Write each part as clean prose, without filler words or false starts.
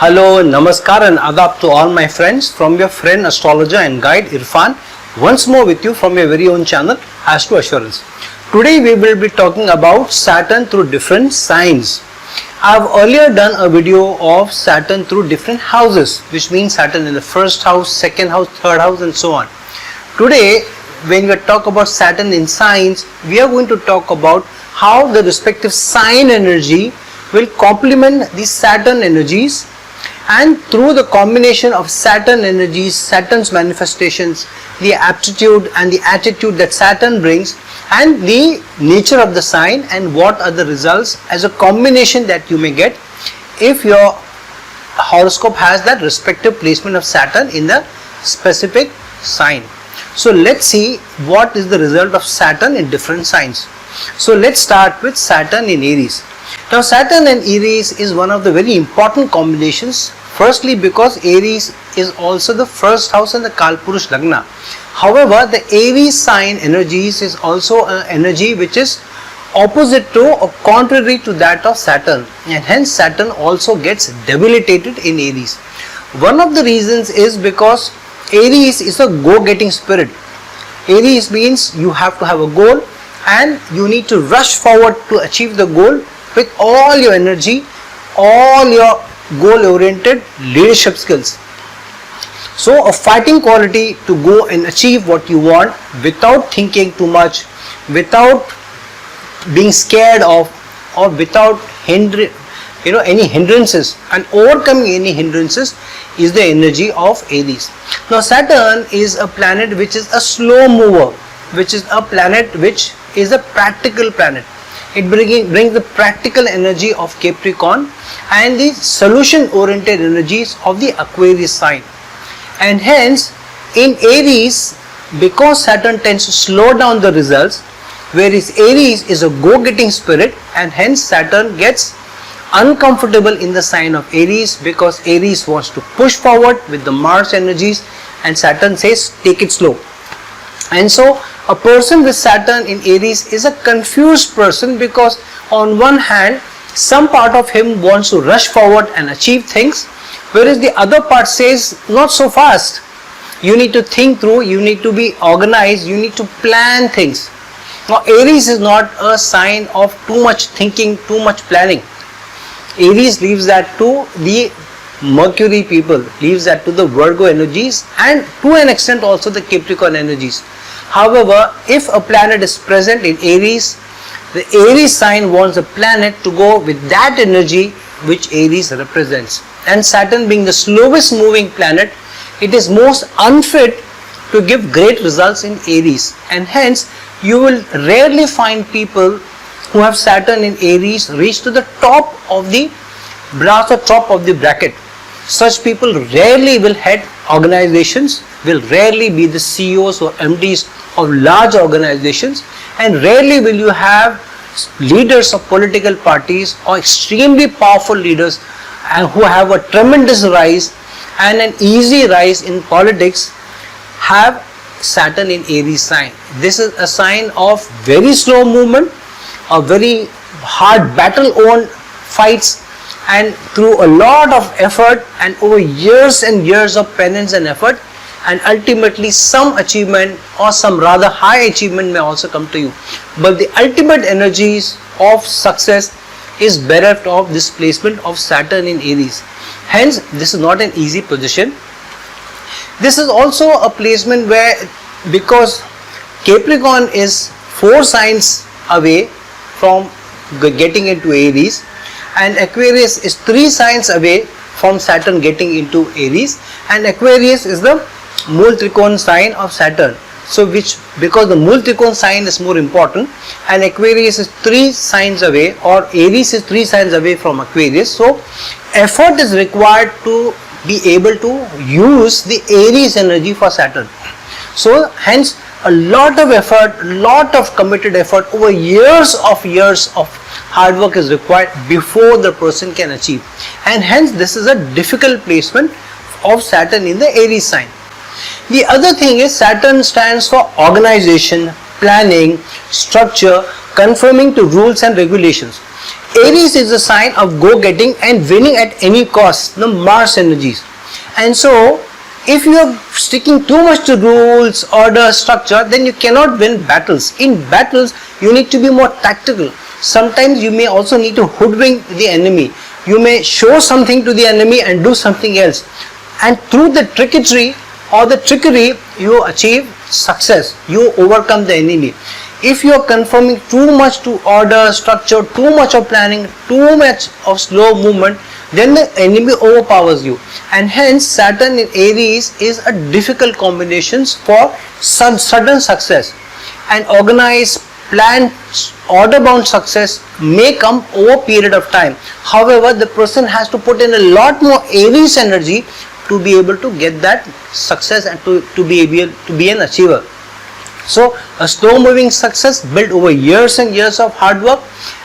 Hello, Namaskar and Adab to all my friends from your friend astrologer and guide Irfan, once more with you from your very own channel Astro Assurance. Today we will be talking about Saturn through different signs. I have earlier done a video of Saturn through different houses, which means Saturn in the first house, second house, third house and so on. Today when we talk about Saturn in signs, we are going to talk about how the respective sign energy will complement the Saturn energies, and through the combination of Saturn energies, Saturn's manifestations, the aptitude and the attitude that Saturn brings, and the nature of the sign, and what are the results as a combination that you may get if your horoscope has that respective placement of Saturn in the specific sign. So let's see what is the result of Saturn in different signs. So let's start with Saturn in Aries. Now Saturn and Aries is one of the very important combinations. Firstly, because Aries is also the first house in the Kalpurush Lagna. However, the Aries sign energies is also an energy which is opposite to or contrary to that of Saturn, and hence Saturn also gets debilitated in Aries. One of the reasons is because Aries is a go-getting spirit. Aries means you have to have a goal and you need to rush forward to achieve the goal with all your energy, all your goal-oriented leadership skills. So a fighting quality to go and achieve what you want without thinking too much, without being scared of, or without any hindrances, and overcoming any hindrances is the energy of Aries. Now Saturn is a planet which is a slow mover, which is a planet which is a practical planet. It brings the practical energy of Capricorn and the solution oriented energies of the Aquarius sign. And hence in Aries, because Saturn tends to slow down the results, whereas Aries is a go-getting spirit, and hence Saturn gets uncomfortable in the sign of Aries, because Aries wants to push forward with the Mars energies and Saturn says take it slow. And so a person with Saturn in Aries is a confused person, because on one hand some part of him wants to rush forward and achieve things, whereas the other part says not so fast. You need to think through, you need to be organized, you need to plan things. Now Aries is not a sign of too much thinking, too much planning. Aries leaves that to the Mercury people, leaves that to the Virgo energies, and to an extent also the Capricorn energies. However, if a planet is present in Aries, the Aries sign wants a planet to go with that energy which Aries represents. And Saturn being the slowest moving planet, it is most unfit to give great results in Aries, and hence you will rarely find people who have Saturn in Aries reach to the top of the brass or top of the bracket. Such people rarely will head organizations, will rarely be the CEOs or MDs of large organizations, and rarely will you have leaders of political parties or extremely powerful leaders who have a tremendous rise and an easy rise in politics have Saturn in Aries sign. This is a sign of very slow movement, a very hard battle-owned fights, and through a lot of effort and over years and years of penance and effort, and ultimately some achievement or some rather high achievement may also come to you. But the ultimate energies of success is bereft of this placement of Saturn in Aries. Hence this is not an easy position. This is also a placement where, because Capricorn is 4 signs away from getting into Aries, and Aquarius is 3 signs away from Saturn getting into Aries, and Aquarius is the Mool Trikon sign of Saturn. So because the Mool Trikon sign is more important, and Aquarius is 3 signs away, or Aries is 3 signs away from Aquarius, so effort is required to be able to use the Aries energy for Saturn. So hence a lot of effort, lot of committed effort over years of hard work is required before the person can achieve, and hence this is a difficult placement of Saturn in the Aries sign. The other thing is Saturn stands for organization, planning, structure, conforming to rules and regulations. Aries is a sign of go-getting and winning at any cost, the Mars energies. And so, if you are sticking too much to rules, order, structure, then you cannot win battles. In battles, you need to be more tactical. Sometimes you may also need to hoodwink the enemy. You may show something to the enemy and do something else. And through the trickery, you achieve success. You overcome the enemy. If you are conforming too much to order, structure, too much of planning, too much of slow movement, then the enemy overpowers you. And hence Saturn in Aries is a difficult combination for some sudden success. And organized, planned, order-bound success may come over a period of time. However, the person has to put in a lot more Aries energy to be able to get that success and to be an achiever. So a slow moving success built over years and years of hard work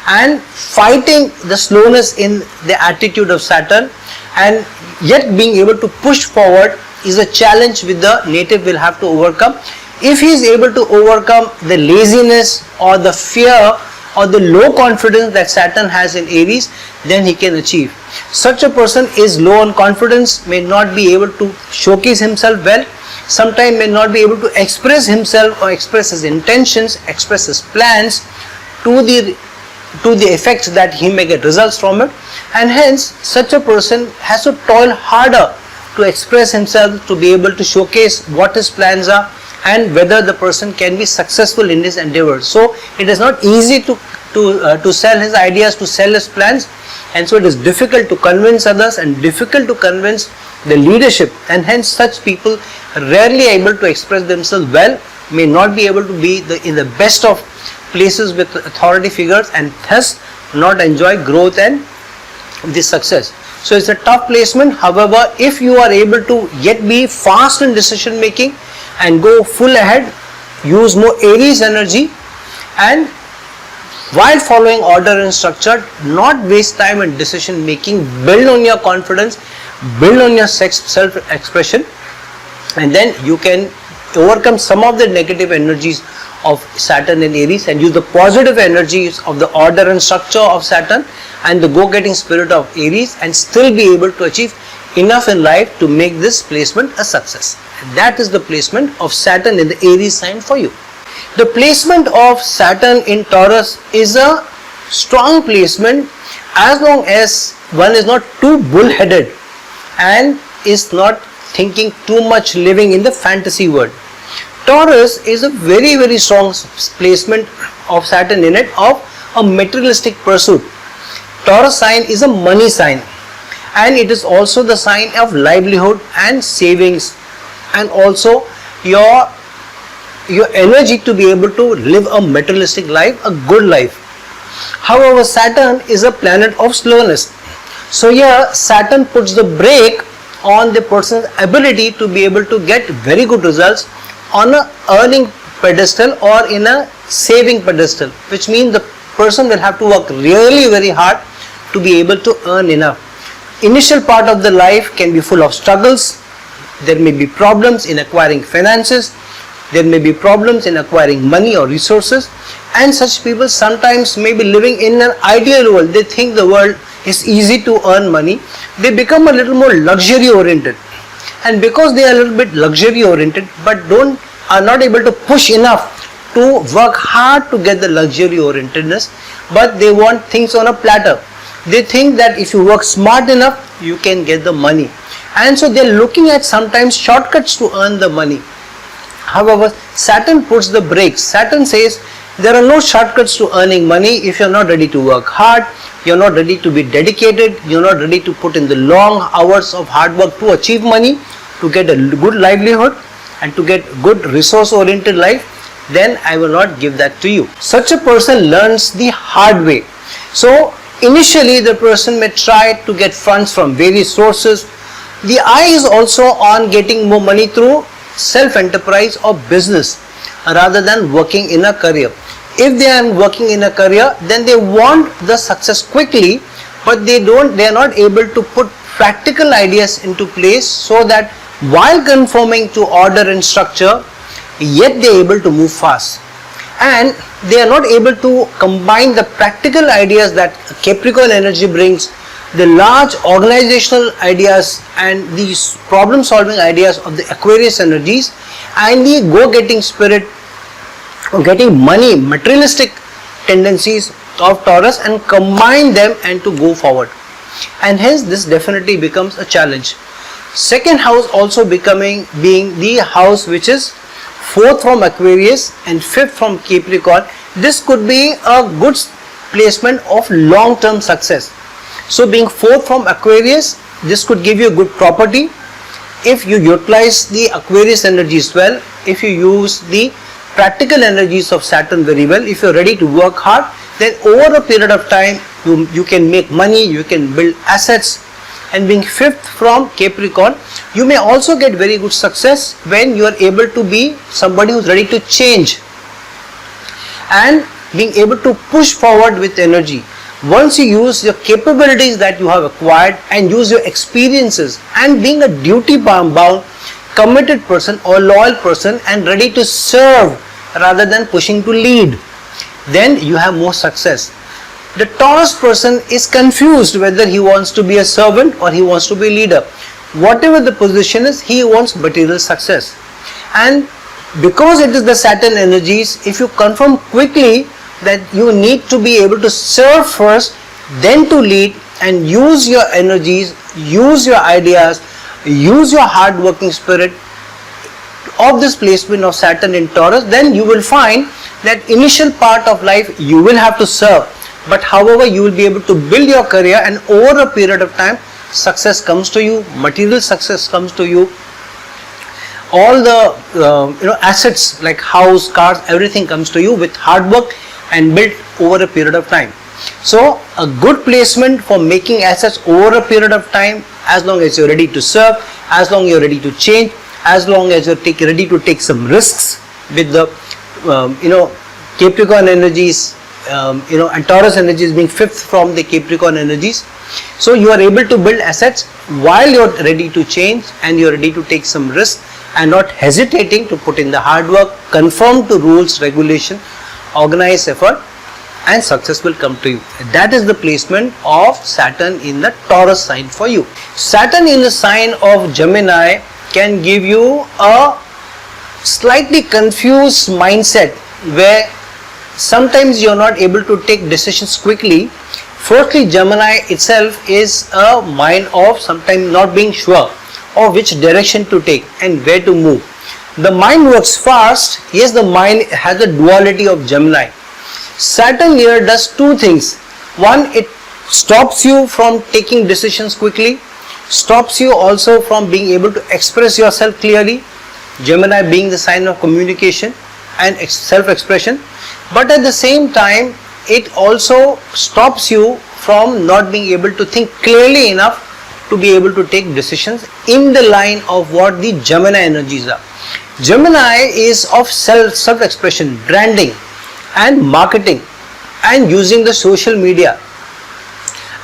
and fighting the slowness in the attitude of Saturn, and yet being able to push forward is a challenge which the native will have to overcome. If he is able to overcome the laziness or the fear or the low confidence that Saturn has in Aries, then he can achieve. Such a person is low on confidence, may not be able to showcase himself well, sometimes may not be able to express himself or express his intentions, express his plans to the effect that he may get results from it, and hence such a person has to toil harder to express himself, to be able to showcase what his plans are and whether the person can be successful in his endeavors. So it is not easy to sell his ideas, to sell his plans, and so it is difficult to convince others and difficult to convince the leadership, and hence such people rarely able to express themselves well, may not be able to be in the best of places with authority figures, and thus not enjoy growth and the success. So it's a tough placement. However, if you are able to yet be fast in decision making and go full ahead, use more Aries energy, and while following order and structure, not waste time in decision making, build on your confidence, build on your self-expression, and then you can overcome some of the negative energies of Saturn and Aries and use the positive energies of the order and structure of Saturn and the go-getting spirit of Aries, and still be able to achieve enough in life to make this placement a success. That is the placement of Saturn in the Aries sign for you. The placement of Saturn in Taurus is a strong placement as long as one is not too bull-headed and is not thinking too much, living in the fantasy world. Taurus is a very, very strong placement of Saturn in it of a materialistic pursuit. Taurus sign is a money sign, and it is also the sign of livelihood and savings, and also your energy to be able to live a materialistic life, a good life. However, Saturn is a planet of slowness. So here Saturn puts the brake on the person's ability to be able to get very good results on a earning pedestal or in a saving pedestal, which means the person will have to work really very hard to be able to earn enough. Initial part of the life can be full of struggles. There may be problems in acquiring finances. There may be problems in acquiring money or resources, and such people sometimes may be living in an ideal world. They think the world is easy to earn money. They become a little more luxury oriented, and because they are a little bit luxury oriented but are not able to push enough to work hard to get the luxury orientedness, but they want things on a platter. They think that if you work smart enough, you can get the money, and so they are looking at sometimes shortcuts to earn the money. However, Saturn puts the brakes. Saturn says there are no shortcuts to earning money if you are not ready to work hard, you are not ready to be dedicated, you are not ready to put in the long hours of hard work to achieve money, to get a good livelihood and to get good resource oriented life, then I will not give that to you. Such a person learns the hard way. So initially the person may try to get funds from various sources. The eye is also on getting more money through self-enterprise or business rather than working in a career. If they are working in a career, then they want the success quickly, but they are not able to put practical ideas into place so that while conforming to order and structure, yet they are able to move fast. and they are not able to combine the practical ideas that Capricorn energy brings, the large organizational ideas and these problem solving ideas of the Aquarius energies, and the go-getting spirit of getting money, materialistic tendencies of Taurus, and combine them and to go forward. And hence this definitely becomes a challenge. Second house also being the house which is fourth from Aquarius and fifth from Capricorn. This could be a good placement of long-term success. So being fourth from Aquarius, this could give you a good property if you utilize the Aquarius energies well, if you use the practical energies of Saturn very well, if you're ready to work hard, then over a period of time you can make money, you can build assets. And being fifth from Capricorn, you may also get very good success when you are able to be somebody who's ready to change and being able to push forward with energy. Once you use your capabilities that you have acquired and use your experiences and being a duty bound, committed person or loyal person and ready to serve rather than pushing to lead, then you have more success. The Taurus person is confused whether he wants to be a servant or he wants to be a leader. Whatever the position is, he wants material success. And because it is the Saturn energies, if you confirm quickly that you need to be able to serve first, then to lead, and use your energies, use your ideas, use your hard working spirit of this placement of Saturn in Taurus, then you will find that initial part of life you will have to serve. But however, you will be able to build your career, and over a period of time success comes to you, material success comes to you, all the assets like house, cars, everything comes to you with hard work and built over a period of time. So a good placement for making assets over a period of time, as long as you're ready to serve, as long as you're ready to change, as long as you're ready to take some risks with the Capricorn energies, and Taurus energies being fifth from the Capricorn energies. So you are able to build assets while you're ready to change and you're ready to take some risk and not hesitating to put in the hard work, conform to rules, regulation, organize effort, and success will come to you. That is the placement of Saturn in the Taurus sign for you. Saturn in the sign of Gemini can give you a slightly confused mindset where sometimes you are not able to take decisions quickly. Firstly, Gemini itself is a mind of sometimes not being sure of which direction to take and where to move. The mind works fast. Yes, the mind has a duality of Gemini. Saturn here does two things. One, it stops you from taking decisions quickly, stops you also from being able to express yourself clearly, Gemini being the sign of communication and self-expression. But at the same time, it also stops you from not being able to think clearly enough to be able to take decisions in the line of what the Gemini energies are. Gemini is of self-expression, branding and marketing and using the social media,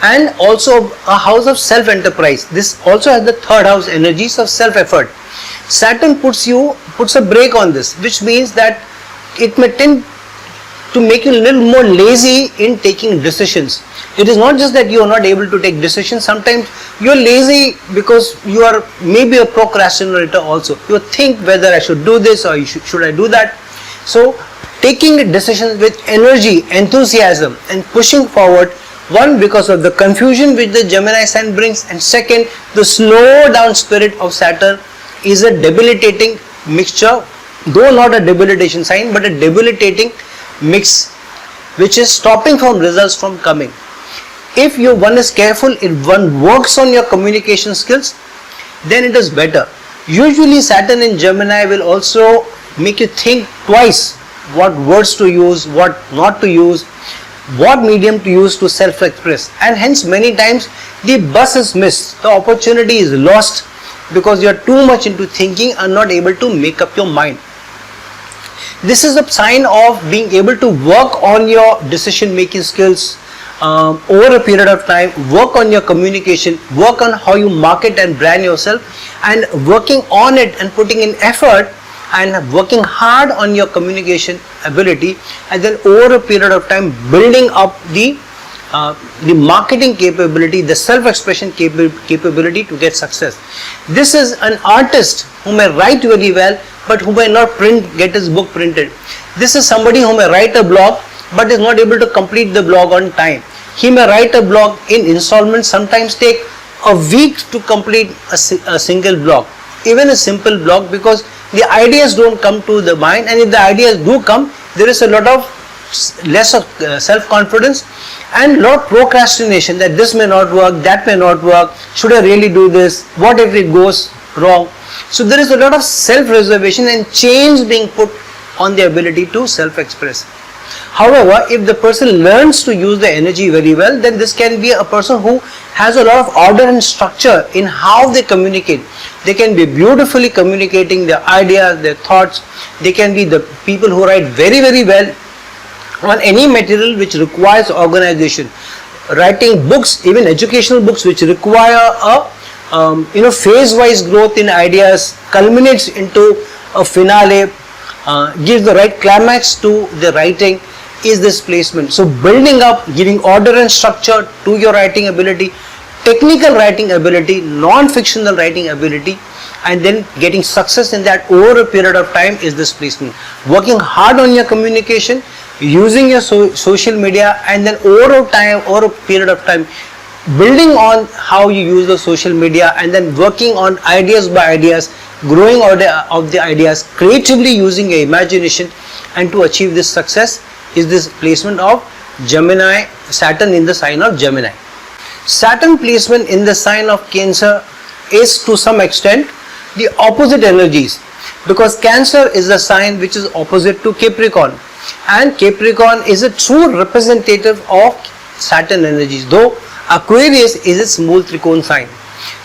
and also a house of self-enterprise. This also has the third house energies of self-effort. Saturn puts a brake on this, which means that it may tend to make you a little more lazy in taking decisions. It is not just that you are not able to take decisions. Sometimes you are lazy because you are maybe a procrastinator also. You think whether I should do this or should I do that. So taking decisions with energy, enthusiasm and pushing forward, one, because of the confusion which the Gemini sign brings, and second, the slow down spirit of Saturn is a debilitating mixture, though not a debilitation sign, but a debilitating mix which is stopping from results from coming. If one is careful, if one works on your communication skills, then it is better. Usually Saturn in Gemini will also make you think twice what words to use, what not to use, what medium to use to self-express, and hence many times the bus is missed, the opportunity is lost because you are too much into thinking and not able to make up your mind. This is a sign of being able to work on your decision making skills over a period of time, work on your communication, work on how you market and brand yourself, and working on it and putting in effort and working hard on your communication ability, and then over a period of time building up the marketing capability, the self-expression capability to get success. This is an artist who may write very well but who may not get his book printed. This is somebody who may write a blog but is not able to complete the blog on time. He may write a blog in installments, sometimes take a week to complete a single blog, even a simple blog, because the ideas don't come to the mind, and if the ideas do come, there is a lot of less of self-confidence and a lot of procrastination that this may not work, that may not work, should I really do this, what if it goes wrong. So there is a lot of self-reservation and chains being put on the ability to self-express. However, if the person learns to use the energy very well, then this can be a person who has a lot of order and structure in how they communicate. They can be beautifully communicating their ideas, their thoughts. They can be the people who write very, very well on any material which requires organization. Writing books, even educational books which require a phase-wise growth in ideas, culminates into a finale, gives the right climax to the writing, is this placement. So building up, giving order and structure to your writing ability, technical writing ability, non-fictional writing ability, and then getting success in that over a period of time is this placement. Working hard on your communication, using your social media, and then over a period of time, building on how you use the social media, and then working on ideas by ideas, growing order of the ideas, creatively using your imagination, and to achieve this success is this placement of Gemini, Saturn in the sign of Gemini. Saturn placement in the sign of Cancer is to some extent the opposite energies, because Cancer is the sign which is opposite to Capricorn, and Capricorn is a true representative of Saturn energies, though Aquarius is its Mool Trikon sign.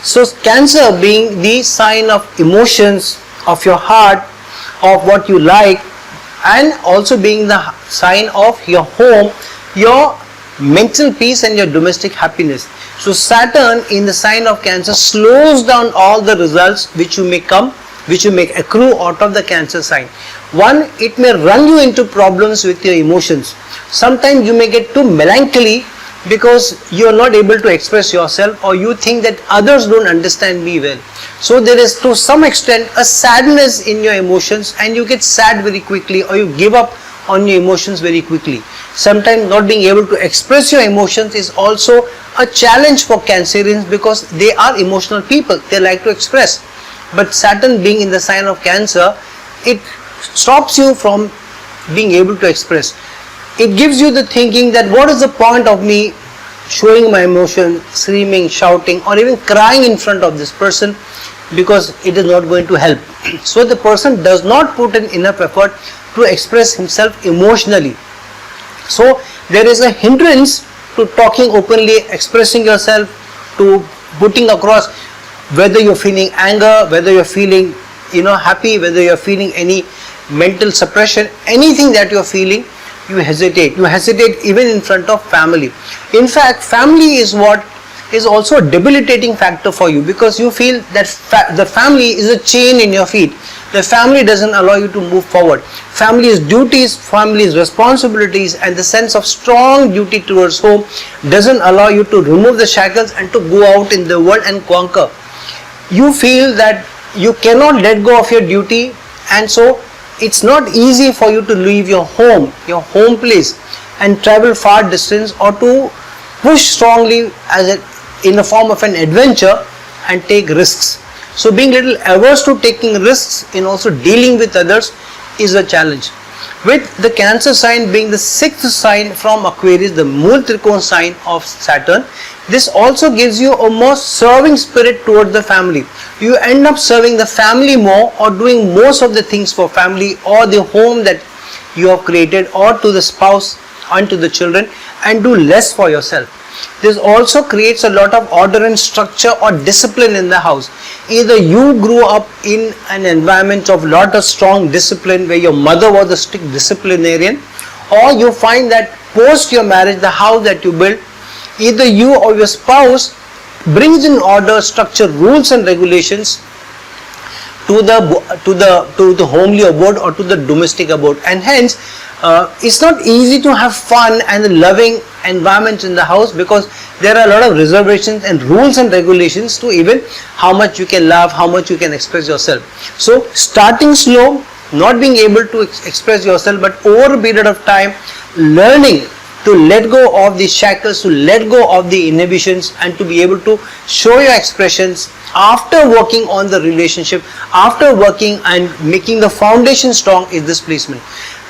So Cancer being the sign of emotions, of your heart, of what you like, and also being the sign of your home, your mental peace and your domestic happiness. So Saturn in the sign of Cancer slows down all the results which you may accrue out of the Cancer sign. One, it may run you into problems with your emotions. Sometimes you may get too melancholy because you are not able to express yourself, or you think that others don't understand me well. So there is to some extent a sadness in your emotions, and you get sad very quickly, or you give up on your emotions very quickly. Sometimes not being able to express your emotions is also a challenge for Cancerians, because they are emotional people, they like to express. But Saturn being in the sign of Cancer, it stops you from being able to express. It gives you the thinking that what is the point of me showing my emotion, screaming, shouting, or even crying in front of this person, because it is not going to help. So the person does not put in enough effort to express himself emotionally. So there is a hindrance to talking openly, expressing yourself, to putting across whether you're feeling anger, whether you're feeling happy, whether you're feeling any mental suppression, anything that you're feeling, you hesitate even in front of family. In fact, family is what is also a debilitating factor for you, because you feel that the family is a chain in your feet. The family doesn't allow you to move forward. Family's duties, family's responsibilities, and the sense of strong duty towards home doesn't allow you to remove the shackles and to go out in the world and conquer. You feel that you cannot let go of your duty, and so it's not easy for you to leave your home place, and travel far distance, or to push strongly in the form of an adventure and take risks. So being little averse to taking risks in also dealing with others is a challenge. With the Cancer sign being the sixth sign from Aquarius, the Mool Trikon sign of Saturn, this also gives you a more serving spirit towards the family. You end up serving the family more, or doing most of the things for family or the home that you have created, or to the spouse and to the children, and do less for yourself. This also creates a lot of order and structure or discipline in the house. Either you grew up in an environment of lot of strong discipline where your mother was a strict disciplinarian, or you find that post your marriage, the house that you built, either you or your spouse brings in order, structure, rules and regulations to the homely abode or to the domestic abode, and hence it's not easy to have fun and a loving environment in the house, because there are a lot of reservations and rules and regulations to even how much you can love, how much you can express yourself. So starting slow, not being able to express yourself, but over a period of time learning to let go of the shackles, to let go of the inhibitions, and to be able to show your expressions after working on the relationship, after working and making the foundation strong, is this placement.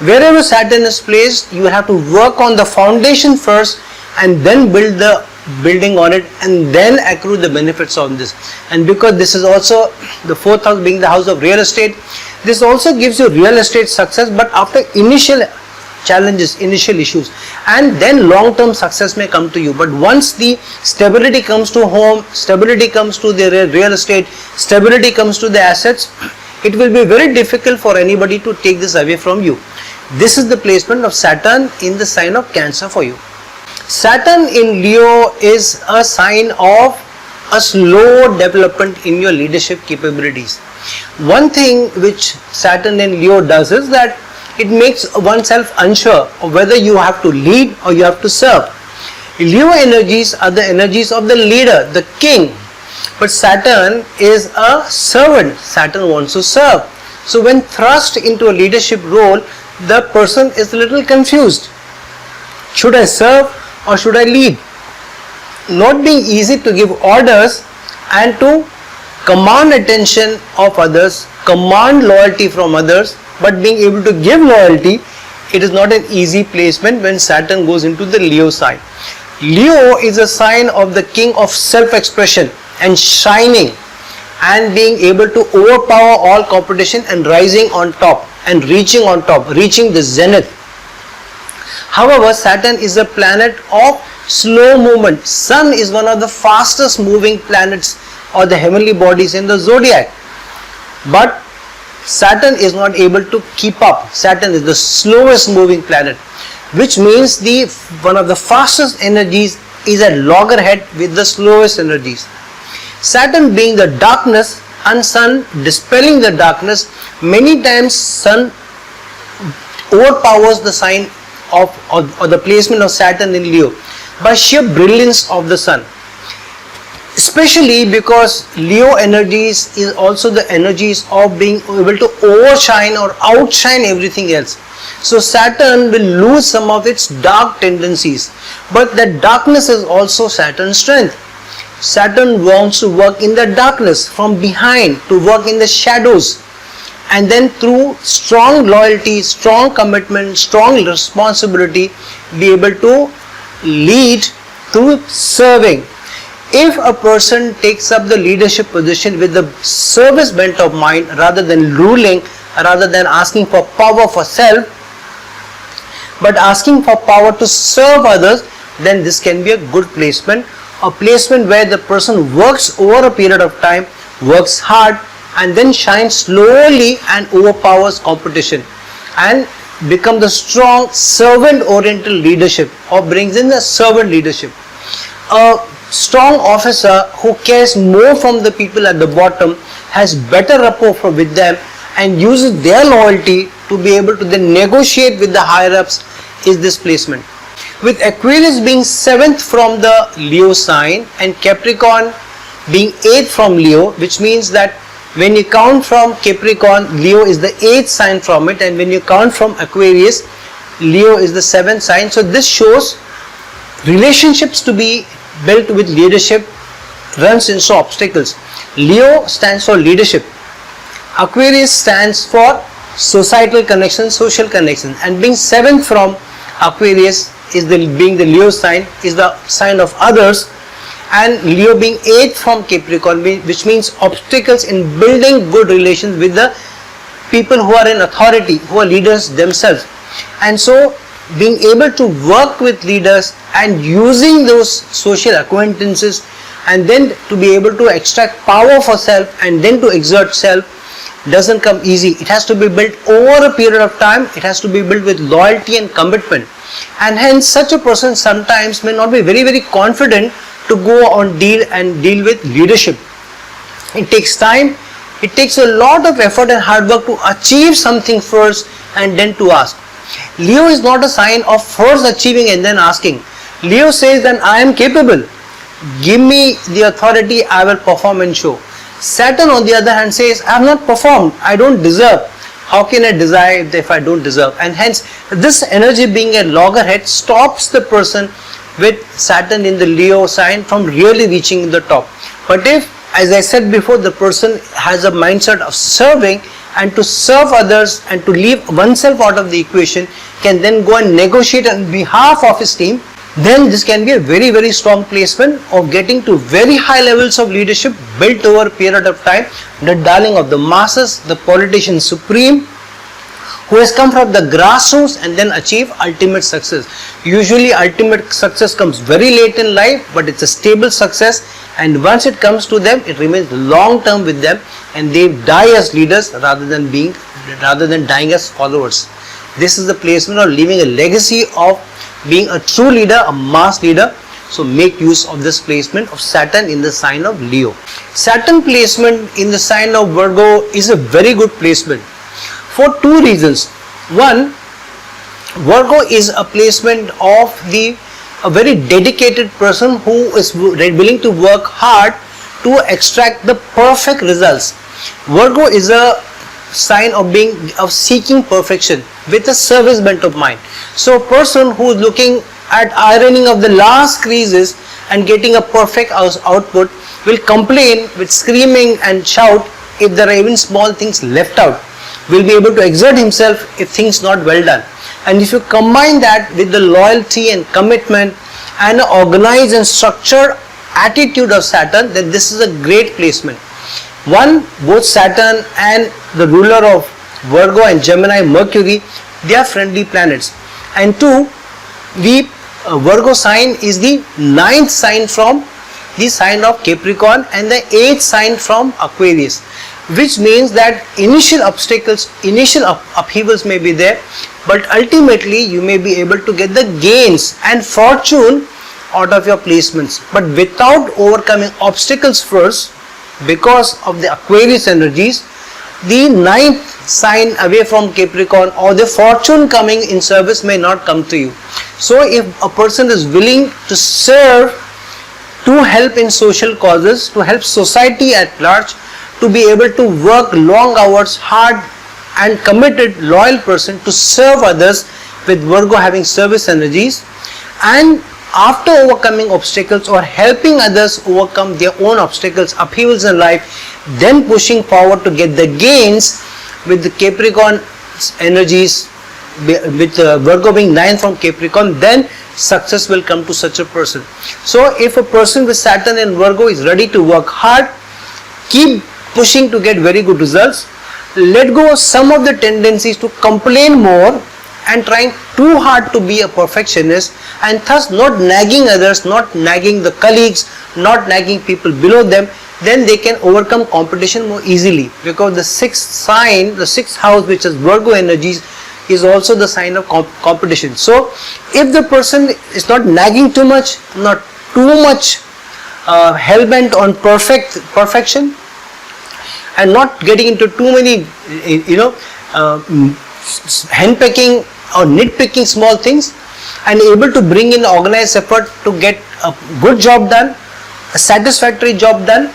Wherever Saturn is placed, you have to work on the foundation first and then build the building on it, and then accrue the benefits of this. And because this is also the fourth house being the house of real estate, this also gives you real estate success, but after initial challenges, initial issues, and then long-term success may come to you. But once the stability comes to home, stability comes to the real estate, stability comes to the assets, it will be very difficult for anybody to take this away from you. This is the placement of Saturn in the sign of Cancer for you. Saturn in Leo is a sign of a slow development in your leadership capabilities. One thing which Saturn in Leo does is that it makes oneself unsure of whether you have to lead or you have to serve. Leo energies are the energies of the leader, the king. But Saturn is a servant. Saturn wants to serve. So when thrust into a leadership role, the person is a little confused. Should I serve or should I lead? Not being easy to give orders and to command attention of others, command loyalty from others, but being able to give loyalty, it is not an easy placement when Saturn goes into the Leo sign. Leo is a sign of the king of self-expression and shining and being able to overpower all competition and rising on top and reaching on top, reaching the zenith. However, Saturn is a planet of slow movement. Sun is one of the fastest moving planets or the heavenly bodies in the zodiac. But Saturn is not able to keep up. Saturn is the slowest moving planet, which means one of the fastest energies is at loggerhead with the slowest energies. Saturn being the darkness and Sun dispelling the darkness, many times Sun overpowers the sign or the placement of Saturn in Leo by sheer brilliance of the Sun. Especially because Leo energies is also the energies of being able to overshine or outshine everything else. So Saturn will lose some of its dark tendencies, but that darkness is also Saturn's strength. Saturn wants to work in the darkness from behind, to work in the shadows, and then through strong loyalty, strong commitment, strong responsibility, be able to lead through serving. If a person takes up the leadership position with the service bent of mind rather than ruling, rather than asking for power for self, but asking for power to serve others, then this can be a good placement, a placement where the person works over a period of time, works hard, and then shines slowly and overpowers competition and become the strong servant-oriented leadership, or brings in the servant leadership. A strong officer who cares more from the people at the bottom, has better rapport with them, and uses their loyalty to be able to then negotiate with the higher ups, is this placement. With Aquarius being 7th from the Leo sign and Capricorn being 8th from Leo, which means that when you count from Capricorn, Leo is the 8th sign from it, and when you count from Aquarius, Leo is the 7th sign. So this shows relationships to be built with leadership runs into obstacles. Leo stands for leadership. Aquarius stands for societal connections, social connections, and being 7th from Aquarius is being the Leo sign, is the sign of others, and Leo being 8th from Capricorn, which means obstacles in building good relations with the people who are in authority, who are leaders themselves. And so being able to work with leaders and using those social acquaintances, and then to be able to extract power for self and then to exert self, doesn't come easy. It has to be built over a period of time. It has to be built with loyalty and commitment, and hence such a person sometimes may not be very confident to go on deal with leadership. It takes time, It takes a lot of effort and hard work to achieve something first and then to ask. Leo is not a sign of first achieving and then asking. Leo says that I am capable. Give me the authority, I will perform and show. Saturn on the other hand says, I have not performed, I don't deserve. How can I desire if I don't deserve? And hence, this energy being a loggerhead stops the person with Saturn in the Leo sign from really reaching the top. But if, as I said before, the person has a mindset of serving and to serve others and to leave oneself out of the equation, can then go and negotiate on behalf of his team, then this can be a very, very strong placement of getting to very high levels of leadership built over a period of time. The darling of the masses, the politician supreme, who has come from the grassroots and then achieve ultimate success. Usually ultimate success comes very late in life, but it's a stable success, and once it comes to them, it remains long term with them, and they die as leaders rather than dying as followers. This is the placement of leaving a legacy of being a true leader, a mass leader. So make use of this placement of Saturn in the sign of Leo. Saturn placement in the sign of Virgo is a very good placement for two reasons. One, Virgo is a placement of a very dedicated person who is willing to work hard to extract the perfect results. Virgo is a sign of seeking perfection with a service bent of mind. So a person who is looking at ironing of the last creases and getting a perfect output will complain with screaming and shout if there are even small things left out. Will be able to exert himself if things not well done. And if you combine that with the loyalty and commitment and an organized and structured attitude of Saturn, then this is a great placement. One, both Saturn and the ruler of Virgo and Gemini, Mercury, they are friendly planets. And two, the Virgo sign is the ninth sign from the sign of Capricorn and the eighth sign from Aquarius, which means that initial obstacles, initial upheavals may be there, but ultimately you may be able to get the gains and fortune out of your placements. But without overcoming obstacles first, because of the Aquarius energies, the ninth sign away from Capricorn or the fortune coming in service may not come to you. So if a person is willing to serve, to help in social causes, to help society at large, to be able to work long hours, hard and committed, loyal person to serve others with Virgo having service energies, and after overcoming obstacles or helping others overcome their own obstacles, upheavals in life, then pushing forward to get the gains with the Capricorn energies, with Virgo being 9 from Capricorn, then success will come to such a person. So if a person with Saturn and Virgo is ready to work hard, keep pushing to get very good results, let go of some of the tendencies to complain more and trying too hard to be a perfectionist, and thus not nagging others, not nagging the colleagues, not nagging people below them, then they can overcome competition more easily, because the sixth sign, the sixth house, which is Virgo energies, is also the sign of competition. So if the person is not nagging too much, not too much hell-bent on perfection, and not getting into too many henpecking or nitpicking small things, and able to bring in organized effort to get a good job done, a satisfactory job done,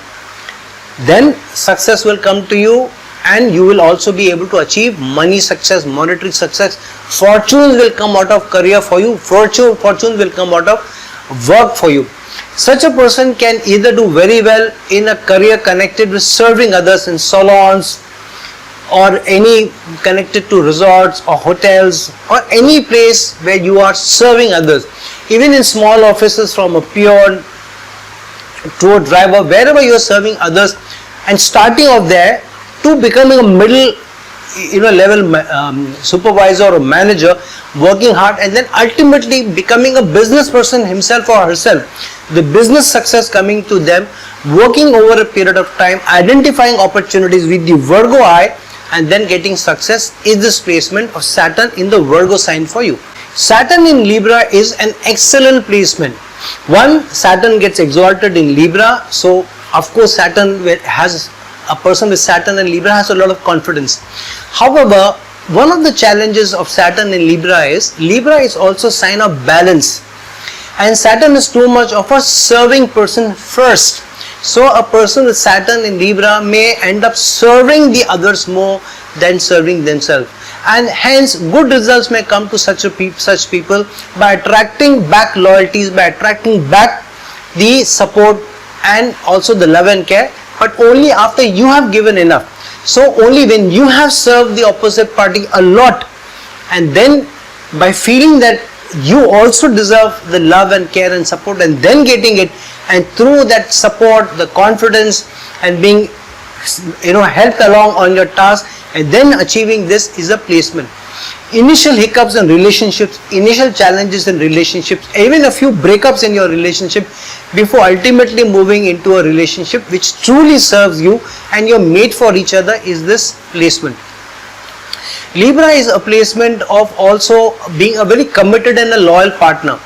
then success will come to you, and you will also be able to achieve money success, monetary success. Fortunes will come out of career for you, fortunes will come out of work for you. Such a person can either do very well in a career connected with serving others in salons, or any connected to resorts or hotels, or any place where you are serving others, even in small offices, from a peon to a driver, wherever you are serving others, and starting off there to becoming a middle level supervisor or manager, working hard, and then ultimately becoming a business person himself or herself, the business success coming to them, working over a period of time, identifying opportunities with the Virgo eye, and then getting success, is this placement of Saturn in the Virgo sign for you. Saturn in Libra is an excellent placement. One, Saturn gets exalted in Libra, so of course Saturn has a person with Saturn and Libra has a lot of confidence. However, one of the challenges of Saturn in Libra is also sign of balance, and Saturn is too much of a serving person first. So a person with Saturn in Libra may end up serving the others more than serving themselves, and hence good results may come to such people by attracting back loyalties, by attracting back the support and also the love and care, but only after you have given enough. So only when you have served the opposite party a lot, and then by feeling that you also deserve the love and care and support, and then getting it, and through that support, the confidence and being helped along on your task, and then achieving this is a placement. Initial hiccups in relationships, initial challenges in relationships, even a few breakups in your relationship before ultimately moving into a relationship which truly serves you and you're made for each other is this placement. Libra is a placement of also being a very committed and a loyal partner,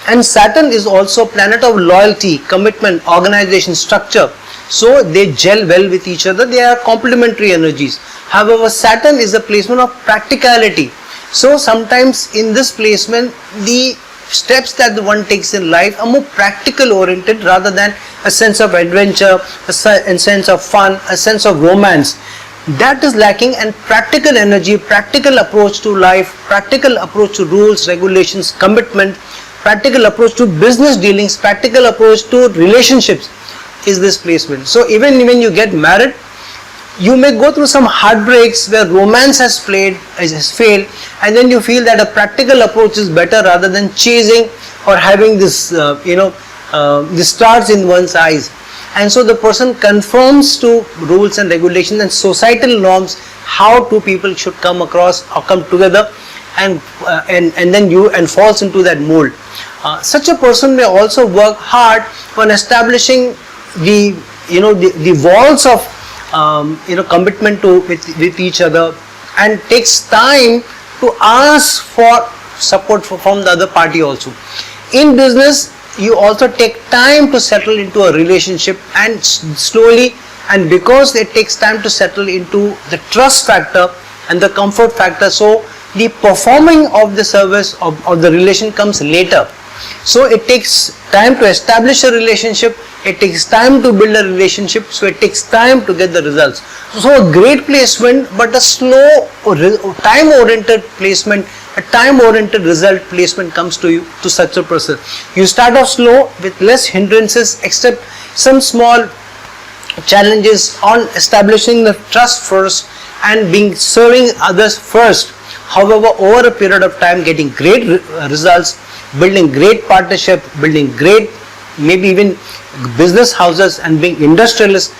and Saturn is also planet of loyalty, commitment, organization, structure. So they gel well with each other, they are complementary energies. However, Saturn is a placement of practicality. So sometimes in this placement, the steps that the one takes in life are more practical oriented rather than a sense of adventure, a sense of fun, a sense of romance. That is lacking, and practical energy, practical approach to life, practical approach to rules, regulations, commitment, practical approach to business dealings, practical approach to relationships is this placement. So even when you get married, you may go through some heartbreaks where romance has failed, and then you feel that a practical approach is better rather than chasing or having this the stars in one's eyes. And so the person conforms to rules and regulations and societal norms, how two people should come across or come together, and then falls into that mold. Such a person may also work hard on establishing the walls of commitment with each other, and takes time to ask for support from the other party also. In business, you also take time to settle into a relationship, and slowly, and because it takes time to settle into the trust factor and the comfort factor, so the performing of the service of the relation comes later. So it takes time to establish a relationship, it takes time to build a relationship, so it takes time to get the results. So a great placement, but a slow, time-oriented placement, a time-oriented result placement comes to you, to such a person. You start off slow with less hindrances, except some small challenges on establishing the trust first and serving others first. However, over a period of time, getting great results, building great partnership, building great, maybe even business houses, and being industrialists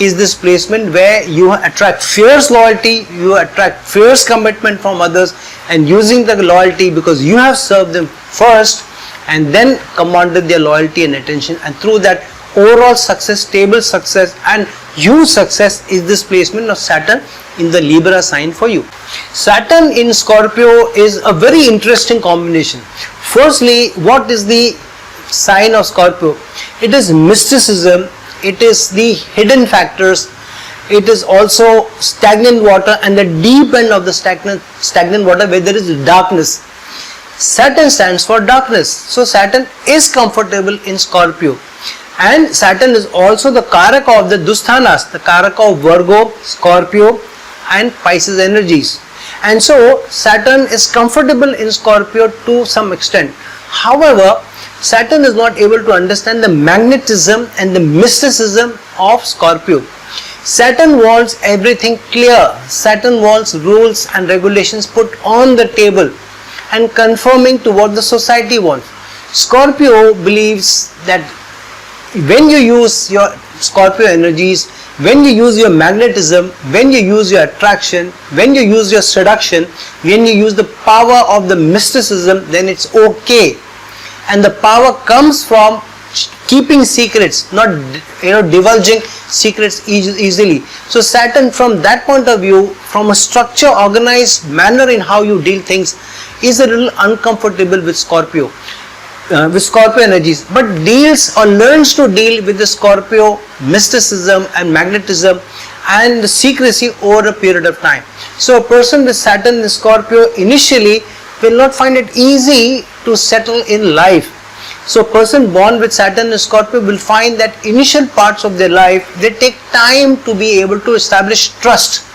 is this placement where you attract fierce loyalty, you attract fierce commitment from others, and using the loyalty because you have served them first and then commanded their loyalty and attention, and through that overall success, stable success and huge success is this placement of Saturn in the Libra sign for you. Saturn in Scorpio is a very interesting combination. Firstly, what is the sign of Scorpio? It is mysticism, it is the hidden factors, it is also stagnant water and the deep end of the stagnant water where there is darkness. Saturn stands for darkness. So Saturn is comfortable in Scorpio, and Saturn is also the Karaka of the Dusthanas, the Karaka of Virgo, Scorpio and Pisces energies. And so Saturn is comfortable in Scorpio to some extent. However, Saturn is not able to understand the magnetism and the mysticism of Scorpio. Saturn wants everything clear. Saturn wants rules and regulations put on the table and conforming to what the society wants. Scorpio believes that when you use your Scorpio energies, when you use your magnetism, when you use your attraction, when you use your seduction, when you use the power of the mysticism, then it's okay. And the power comes from keeping secrets, not divulging secrets easily. So Saturn, from that point of view, from a structure, organized manner in how you deal things, is a little uncomfortable with Scorpio energies, but deals or learns to deal with the Scorpio mysticism and magnetism and the secrecy over a period of time. So a person with Saturn in Scorpio initially will not find it easy to settle in life. So a person born with Saturn in Scorpio will find that initial parts of their life, they take time to be able to establish trust.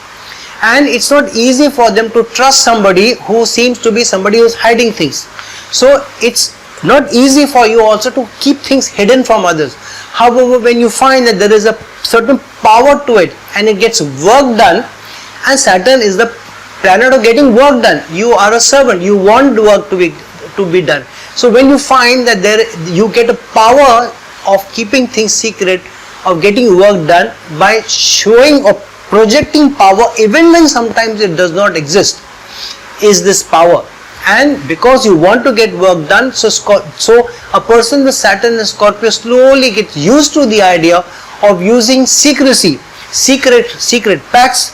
And it's not easy for them to trust somebody who seems to be somebody who's hiding things. So it's not easy for you also to keep things hidden from others. However, when you find that there is a certain power to it and it gets work done, and Saturn is the planet of getting work done. You are a servant. You want work to be done. So when you find that you get a power of keeping things secret, of getting work done by showing or projecting power even when sometimes it does not exist, is this power. And because you want to get work done, so a person with Saturn in Scorpio slowly gets used to the idea of using secrecy, secret pacts,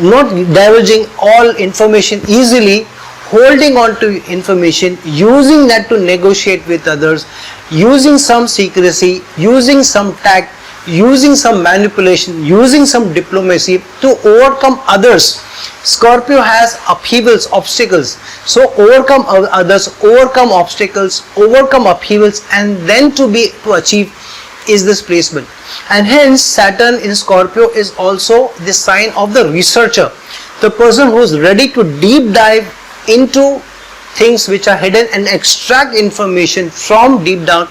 not divulging all information easily, holding on to information, using that to negotiate with others, using some secrecy, using some tact, using some manipulation, using some diplomacy to overcome others. Scorpio has upheavals, obstacles. So overcome others, overcome obstacles, overcome upheavals, and then to achieve is this placement. And hence Saturn in Scorpio is also the sign of the researcher, the person who is ready to deep dive into things which are hidden and extract information from deep down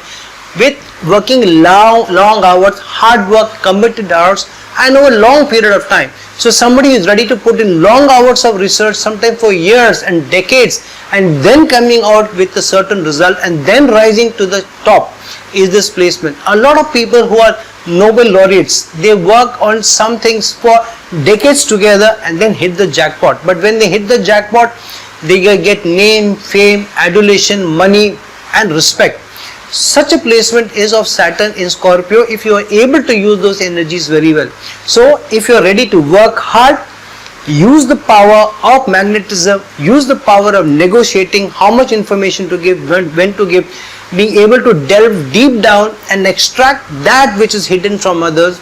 with working long hours, hard work, committed hours, and over a long period of time. So somebody is ready to put in long hours of research, sometimes for years and decades, and then coming out with a certain result and then rising to the top is this placement. A lot of people who are Nobel laureates, they work on some things for decades together and then hit the jackpot. But when they hit the jackpot, they get name, fame, adulation, money and respect. Such a placement is of Saturn in Scorpio if you are able to use those energies very well. So if you are ready to work hard, use the power of magnetism, use the power of negotiating how much information to give, when to give, being able to delve deep down and extract that which is hidden from others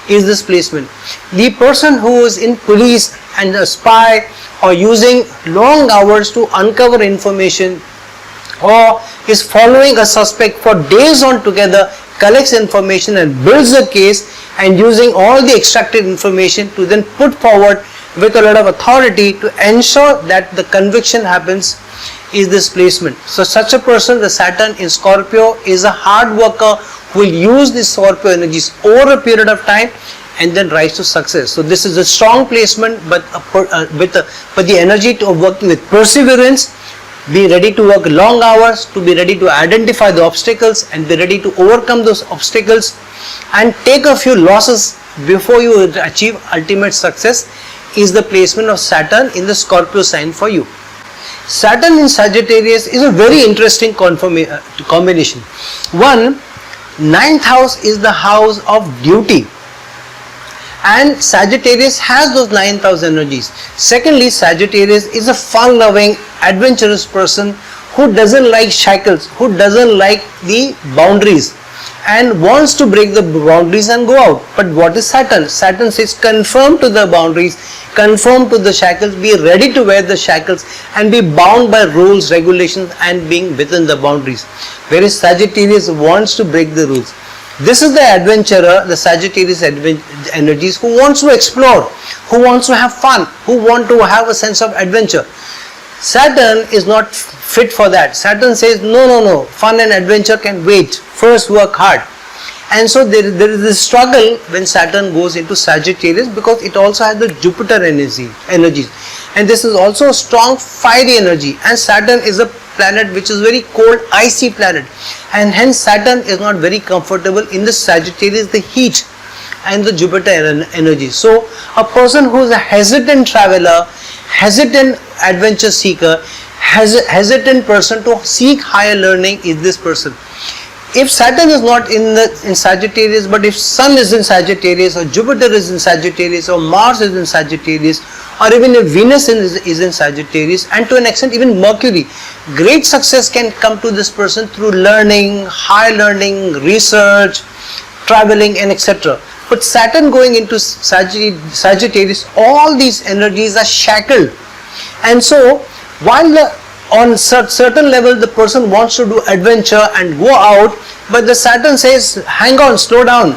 is this placement. The person who is in police and a spy or using long hours to uncover information or is following a suspect for days on together, collects information and builds a case and using all the extracted information to then put forward with a lot of authority to ensure that the conviction happens is this placement. So such a person, the Saturn in Scorpio, is a hard worker who will use these Scorpio energies over a period of time and then rise to success. So this is a strong placement, but the energy of working with perseverance, be ready to work long hours, to be ready to identify the obstacles and be ready to overcome those obstacles and take a few losses before you achieve ultimate success is the placement of Saturn in the Scorpio sign for you. Saturn in Sagittarius is a very interesting combination. One, ninth house is the house of duty, and Sagittarius has those 9th house energies. Secondly, Sagittarius is a fun-loving, adventurous person who doesn't like shackles, who doesn't like the boundaries and wants to break the boundaries and go out. But what is Saturn? Saturn says conform to the boundaries, conform to the shackles, be ready to wear the shackles and be bound by rules, regulations and being within the boundaries. Whereas Sagittarius wants to break the rules. This is the adventurer, the Sagittarius energies, who wants to explore, who wants to have fun, who want to have a sense of adventure. Saturn is not fit for that. Saturn says no, fun and adventure can wait, first work hard. And so there is this struggle when Saturn goes into Sagittarius because it also has the Jupiter energies. And this is also a strong fiery energy, and Saturn is a planet which is very cold, icy planet, and hence Saturn is not very comfortable in the Sagittarius, the heat and the Jupiter energy. So a person who is a hesitant traveler, hesitant adventure seeker, hesitant person to seek higher learning is this person. If Saturn is not in Sagittarius, but if Sun is in Sagittarius or Jupiter is in Sagittarius or Mars is in Sagittarius or even if Venus is in Sagittarius and to an extent even Mercury, great success can come to this person through learning, high learning, research, traveling and etc. But Saturn going into Sagittarius, all these energies are shackled. And so, while on certain level the person wants to do adventure and go out, but the Saturn says, hang on, slow down.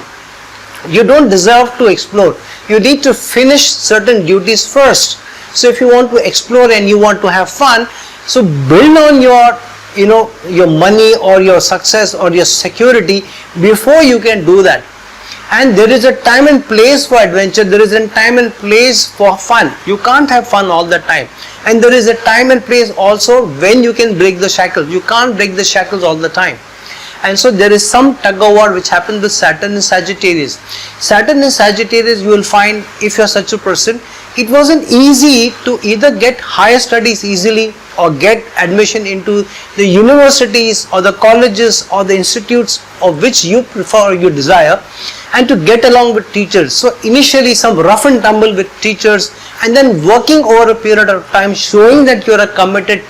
You don't deserve to explore. You need to finish certain duties first. So if you want to explore and you want to have fun, so build on your your money or your success or your security before you can do that. And there is a time and place for adventure, there is a time and place for fun. You can't have fun all the time. And there is a time and place also when you can break the shackles. You can't break the shackles all the time. And so there is some tug of war which happens with Saturn in Sagittarius. Saturn in Sagittarius, you will find, if you are such a person, it wasn't easy to either get higher studies easily or get admission into the universities or the colleges or the institutes of which you prefer or you desire, and to get along with teachers. So initially some rough and tumble with teachers, and then working over a period of time, showing that you are a committed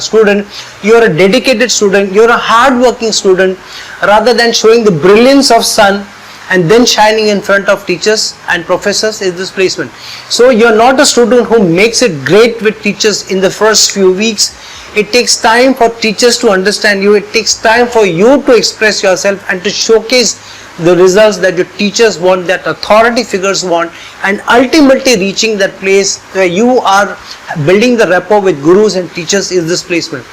student, you are a dedicated student, you are a hard-working student, rather than showing the brilliance of sun and then shining in front of teachers and professors is this placement. So you are not a student who makes it great with teachers in the first few weeks. It takes time for teachers to understand you. It takes time for you to express yourself and to showcase the results that your teachers want, that authority figures want, and ultimately reaching that place where you are building the rapport with gurus and teachers is this placement.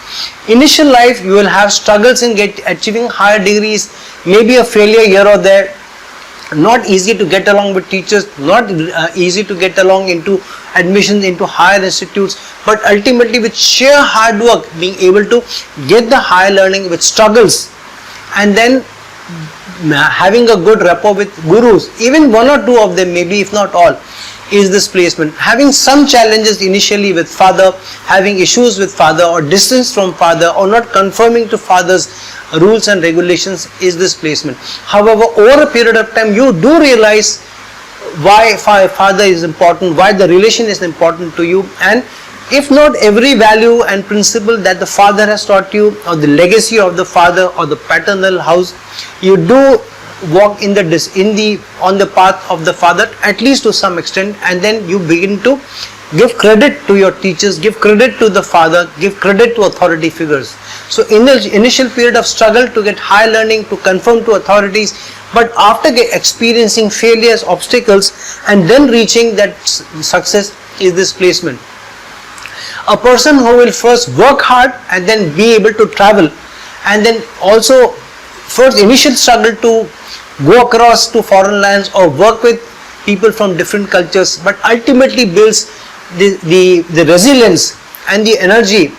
Initial life, you will have struggles in achieving higher degrees, maybe a failure here or there. Not easy to get along with teachers, not easy to get along into admissions into higher institutes, but ultimately with sheer hard work, being able to get the higher learning with struggles, and then having a good rapport with gurus, even one or two of them, maybe if not all, is this placement. Having some challenges initially with father, having issues with father or distance from father, or not conforming to father's rules and regulations is this placement. However, over a period of time, you do realize why father is important, why the relation is important to you, and if not every value and principle that the father has taught you, or the legacy of the father or the paternal house, you do walk on the path of the father, at least to some extent, and then you begin to give credit to your teachers, give credit to the father, give credit to authority figures. So in the initial period of struggle to get high learning, to conform to authorities, but after experiencing failures, obstacles, and then reaching that success is this placement. A person who will first work hard and then be able to travel, and then also first initial struggle to go across to foreign lands or work with people from different cultures, but ultimately builds the resilience and the energy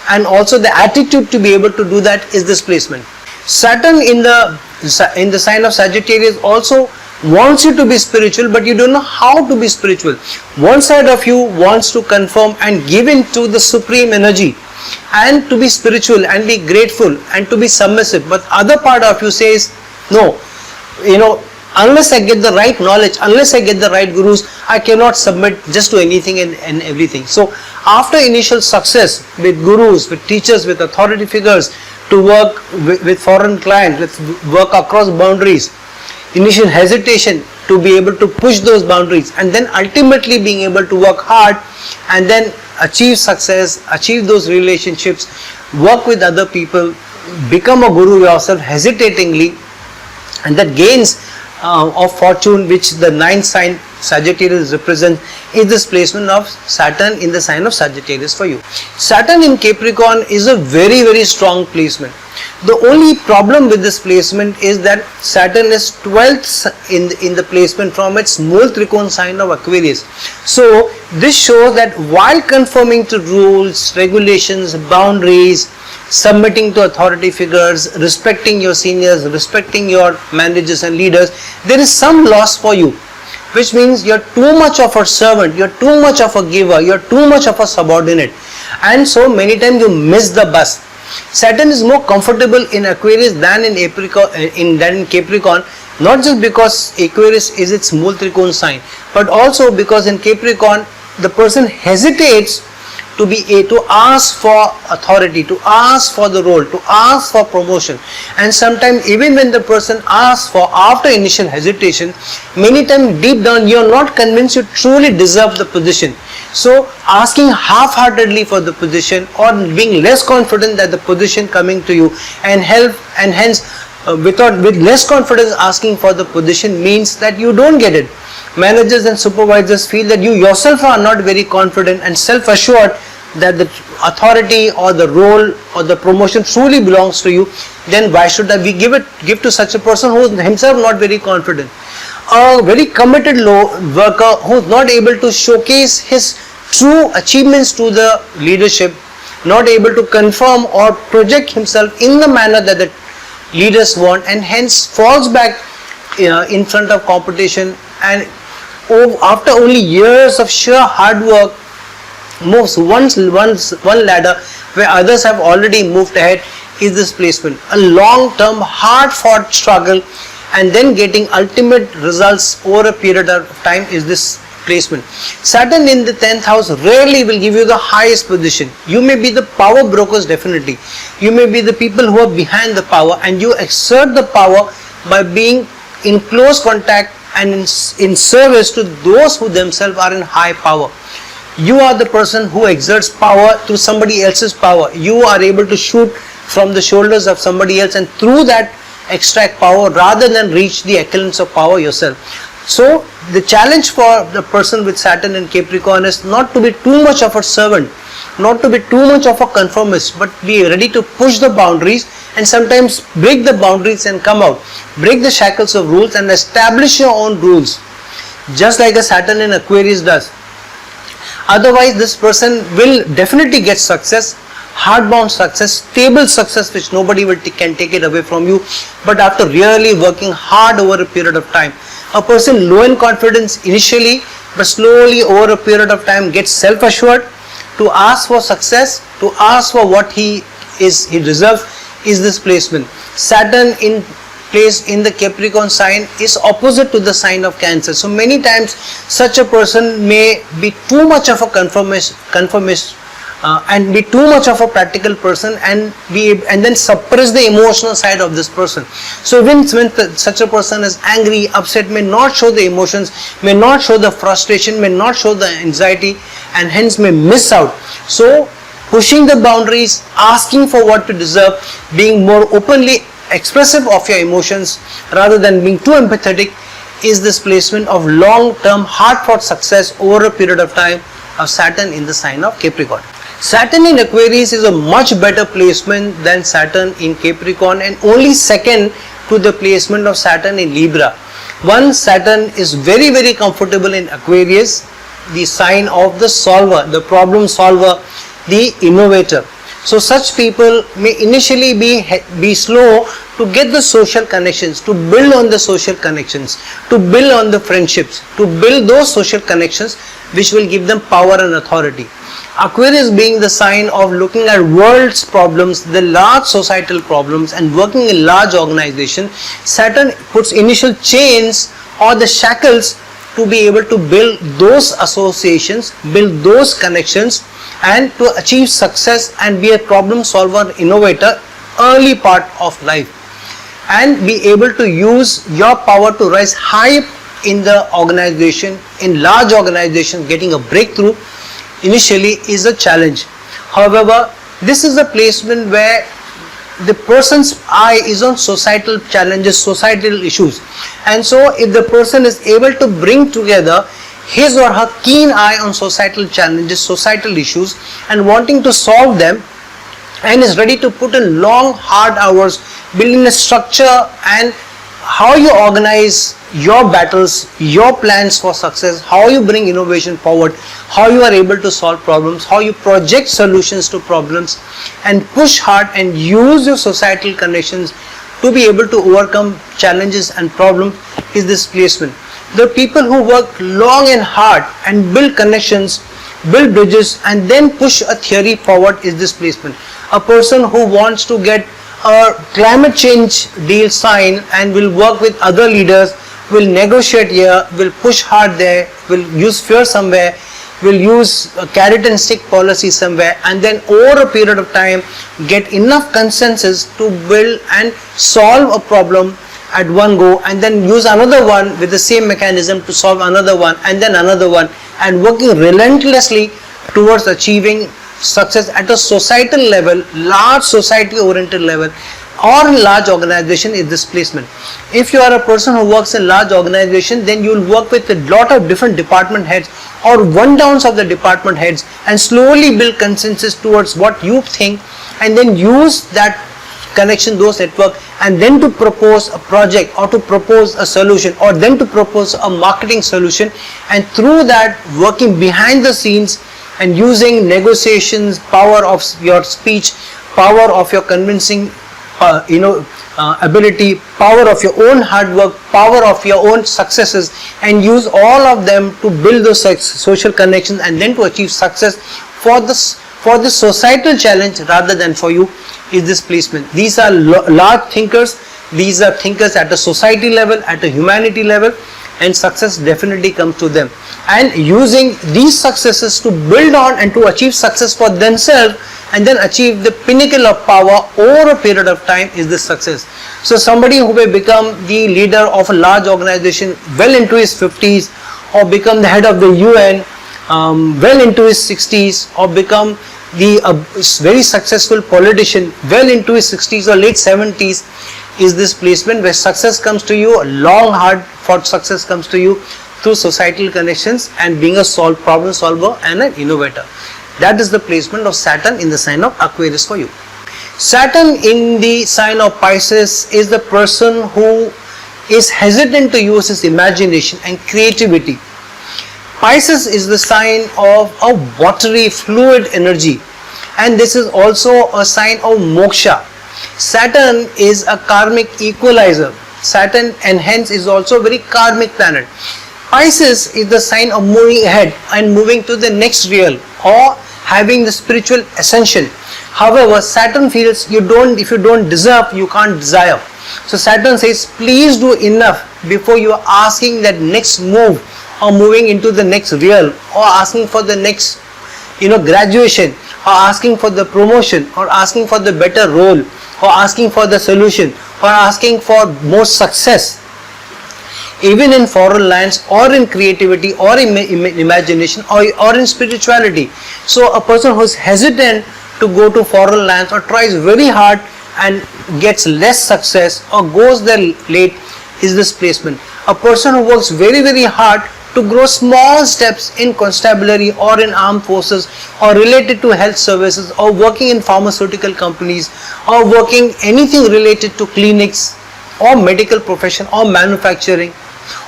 and also the attitude to be able to do that is this placement. Saturn in the sign of Sagittarius also wants you to be spiritual, but you don't know how to be spiritual. One side of you wants to conform and give in to the supreme energy and to be spiritual and be grateful and to be submissive, but other part of you says no, unless I get the right knowledge, unless I get the right gurus, I cannot submit just to anything and everything. So after initial success with gurus, with teachers, with authority figures, to work with foreign clients, with work across boundaries, initial hesitation to be able to push those boundaries, and then ultimately being able to work hard and then achieve success, achieve those relationships, work with other people, become a guru yourself hesitatingly, and that gains of fortune which the ninth sign Sagittarius represents is this placement of Saturn in the sign of Sagittarius for you. Saturn in Capricorn is a very, very strong placement. The only problem with this placement is that Saturn is 12th in the placement from its Mool Trikon sign of Aquarius. So this shows that while conforming to rules, regulations, boundaries, submitting to authority figures, respecting your seniors, respecting your managers and leaders, there is some loss for you, which means you're too much of a servant, you're too much of a giver, you're too much of a subordinate, and so many times you miss the bus. Saturn is more comfortable in Aquarius than in Capricorn, not just because Aquarius is its Mool Trikon sign, but also because in Capricorn the person hesitates to ask for authority, to ask for the role, to ask for promotion. And sometimes even when the person asks for, after initial hesitation, many times deep down you are not convinced you truly deserve the position. So asking half-heartedly for the position, or being less confident that the position coming to you, and hence with less confidence asking for the position, means that you don't get it. Managers and supervisors feel that you yourself are not very confident and self-assured that the authority or the role or the promotion truly belongs to you. Then why should we give to such a person who is himself not very confident? A very committed worker who is not able to showcase his true achievements to the leadership, not able to confirm or project himself in the manner that the leaders want, and hence falls back in front of competition, and after only years of sheer hard work moves one ladder where others have already moved ahead, is this placement. A long-term hard-fought struggle and then getting ultimate results over a period of time is this placement. Saturn in the 10th house rarely will give you the highest position. You may be the power brokers, definitely. You may be the people who are behind the power, and you exert the power by being in close contact and in service to those who themselves are in high power. You are the person who exerts power through somebody else's power. You are able to shoot from the shoulders of somebody else, and through that extract power rather than reach the excellence of power yourself. So the challenge for the person with Saturn in Capricorn is not to be too much of a servant, not to be too much of a conformist, but be ready to push the boundaries and sometimes break the boundaries and come out, break the shackles of rules and establish your own rules, just like a Saturn in Aquarius does. Otherwise, this person will definitely get success, hard-bound success, stable success, which nobody can take it away from you, but after really working hard over a period of time. A person low in confidence initially, but slowly over a period of time gets self-assured to ask for success, to ask for what he deserves, is this placement. Saturn in place in the Capricorn sign is opposite to the sign of Cancer. So many times such a person may be too much of a conformist and be too much of a practical person, and then suppress the emotional side of this person. So when such a person is angry, upset, may not show the emotions, may not show the frustration, may not show the anxiety, and hence may miss out. So pushing the boundaries, asking for what to deserve, being more openly expressive of your emotions rather than being too empathetic, is this placement of long-term hard-fought success over a period of time of Saturn in the sign of Capricorn. Saturn in Aquarius is a much better placement than Saturn in Capricorn, and only second to the placement of Saturn in Libra. One, Saturn is very, very comfortable in Aquarius, the sign of the solver, the problem solver, the innovator. So such people may initially be slow to get the social connections, to build on the social connections, to build on the friendships, to build those social connections which will give them power and authority. Aquarius being the sign of looking at world's problems, the large societal problems, and working in large organization, Saturn puts initial chains or the shackles to be able to build those associations, build those connections, and to achieve success and be a problem solver, innovator early part of life, and be able to use your power to rise high in the organization. In large organizations, getting a breakthrough initially is a challenge. However, this is a placement where the person's eye is on societal challenges, societal issues, and so if the person is able to bring together his or her keen eye on societal challenges, societal issues, and wanting to solve them, and is ready to put in long hard hours building a structure and how you organize your battles, your plans for success, how you bring innovation forward, how you are able to solve problems, how you project solutions to problems, and push hard and use your societal connections to be able to overcome challenges and problems, is this placement. The people who work long and hard and build connections, build bridges, and then push a theory forward, is this placement. A person who wants to get a climate change deal signed and will work with other leaders, will negotiate here, will push hard there, will use fear somewhere, will use a carrot and stick policy somewhere, and then over a period of time get enough consensus to build and solve a problem at one go, and then use another one with the same mechanism to solve another one, and then another one, and working relentlessly towards achieving success at a societal level, large society oriented level, or in large organization is this placement. If you are a person who works in large organization, then you will work with a lot of different department heads or one downs of the department heads, and slowly build consensus towards what you think, and then use that connection, those network, and then to propose a project or to propose a solution, or then to propose a marketing solution, and through that working behind the scenes and using negotiations, power of your speech, power of your convincing ability, power of your own hard work, power of your own successes, and use all of them to build those social connections, and then to achieve success for this societal challenge rather than for you, is this placement. These are large thinkers. These are thinkers at a society level, at a humanity level, and success definitely comes to them. And using these successes to build on and to achieve success for themselves, and then achieve the pinnacle of power over a period of time is this success. So somebody who may become the leader of a large organization well into his 50s, or become the head of the UN well into his 60s, or become the very successful politician well into his 60s or late 70s, is this placement where success comes to you, a long hard fought success comes to you through societal connections and being a problem solver and an innovator. That is the placement of Saturn in the sign of Aquarius for you. Saturn in the sign of Pisces is the person who is hesitant to use his imagination and creativity. Pisces is the sign of a watery fluid energy, and this is also a sign of moksha. Saturn is a karmic equalizer. Saturn and hence is also a very karmic planet. Pisces is the sign of moving ahead and moving to the next real, or having the spiritual ascension. However, Saturn feels if you don't deserve, you can't desire. So Saturn says, please do enough before you are asking that next move, or moving into the next real, or asking for the next graduation, or asking for the promotion, or asking for the better role, or asking for the solution, or asking for more success. Even in foreign lands, or in creativity, or in imagination, or in spirituality. So a person who is hesitant to go to foreign lands, or tries very hard and gets less success, or goes there late, is this placement. A person who works very very hard to grow small steps in constabulary, or in armed forces, or related to health services, or working in pharmaceutical companies, or working anything related to clinics, or medical profession, or manufacturing,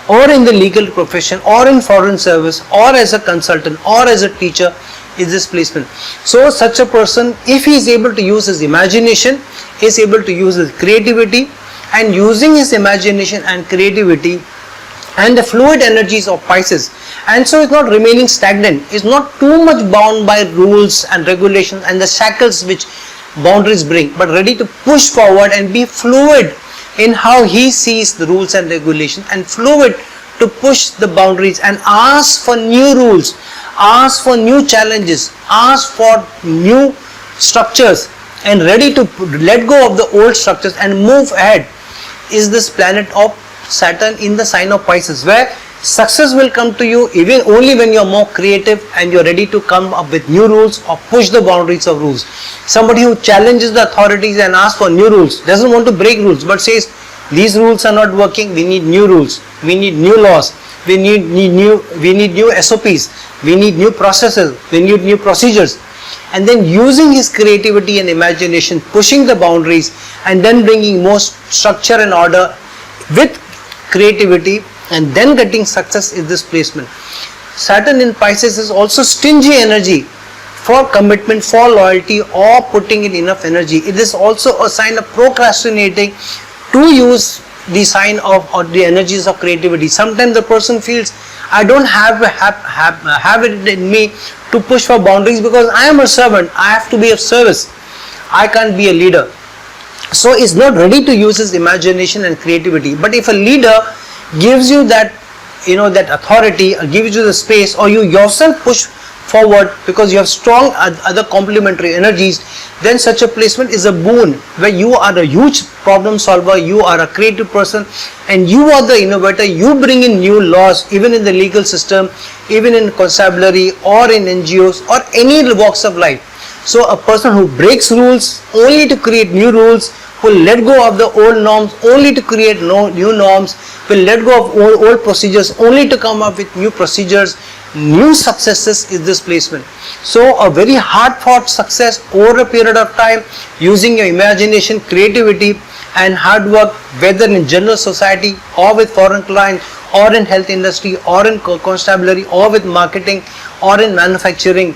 or in the legal profession, or in foreign service, or as a consultant, or as a teacher, is this placement. So such a person, if he is able to use his imagination, is able to use his creativity, and using his imagination and creativity and the fluid energies of Pisces, and so is not remaining stagnant, is not too much bound by rules and regulations and the shackles which boundaries bring, but ready to push forward and be fluid in how he sees the rules and regulations, and fluid to push the boundaries and ask for new rules, ask for new challenges, ask for new structures, and ready to let go of the old structures and move ahead, is this planet of Saturn in the sign of Pisces, where success will come to you even only when you are more creative and you are ready to come up with new rules or push the boundaries of rules. Somebody who challenges the authorities and asks for new rules, doesn't want to break rules, but says these rules are not working, we need new rules, we need new laws, we need new SOPs, we need new processes, we need new procedures, and then using his creativity and imagination, pushing the boundaries, and then bringing more structure and order with creativity, and then getting success is this placement. Saturn in Pisces is also stingy energy for commitment, for loyalty, or putting in enough energy. It is also a sign of procrastinating to use the sign of or the energies of creativity. Sometimes the person feels, I don't have it in me to push for boundaries because I am a servant, I have to be of service, I can't be a leader. So is not ready to use his imagination and creativity. But if a leader gives you that, that authority, or gives you the space, or you yourself push forward because you have strong other complementary energies, then such a placement is a boon where you are a huge problem solver, you are a creative person and you are the innovator. You bring in new laws even in the legal system, even in constabulary or in NGOs or any walks of life. So a person who breaks rules only to create new rules, will let go of the old norms only to create new norms, will let go of old procedures only to come up with new procedures, new successes is this placement. So a very hard fought success over a period of time using your imagination, creativity and hard work, whether in general society or with foreign clients or in health industry or in constabulary or with marketing or in manufacturing,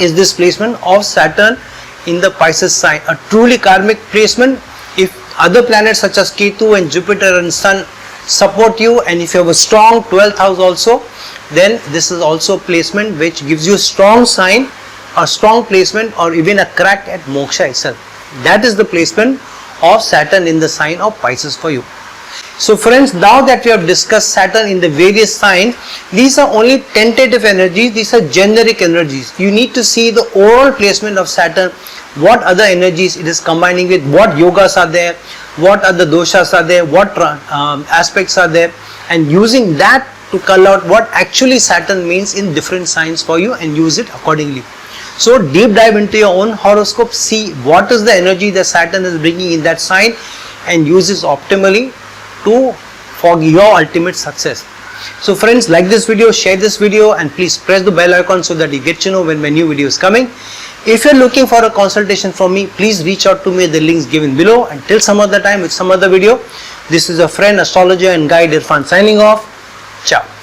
is this placement of Saturn in the Pisces sign. A truly karmic placement. If other planets such as Ketu and Jupiter and Sun support you, and if you have a strong 12th house also, then this is also placement which gives you a strong sign, a strong placement or even a crack at moksha itself. That is the placement of Saturn in the sign of Pisces for you. So friends, now that we have discussed Saturn in the various signs, these are only tentative energies, these are generic energies. You need to see the overall placement of Saturn, what other energies it is combining with, what yogas are there, what other doshas are there, what aspects are there, and using that to call out what actually Saturn means in different signs for you and use it accordingly. So deep dive into your own horoscope, see what is the energy that Saturn is bringing in that sign and use this optimally for your ultimate success. So friends, like this video, share this video and please press the bell icon so that you get to know when my new video is coming. If you are looking for a consultation from me, please reach out to me at the links given below. Until some other time with some other video, this is a friend, astrologer and guide Irfan signing off. Ciao.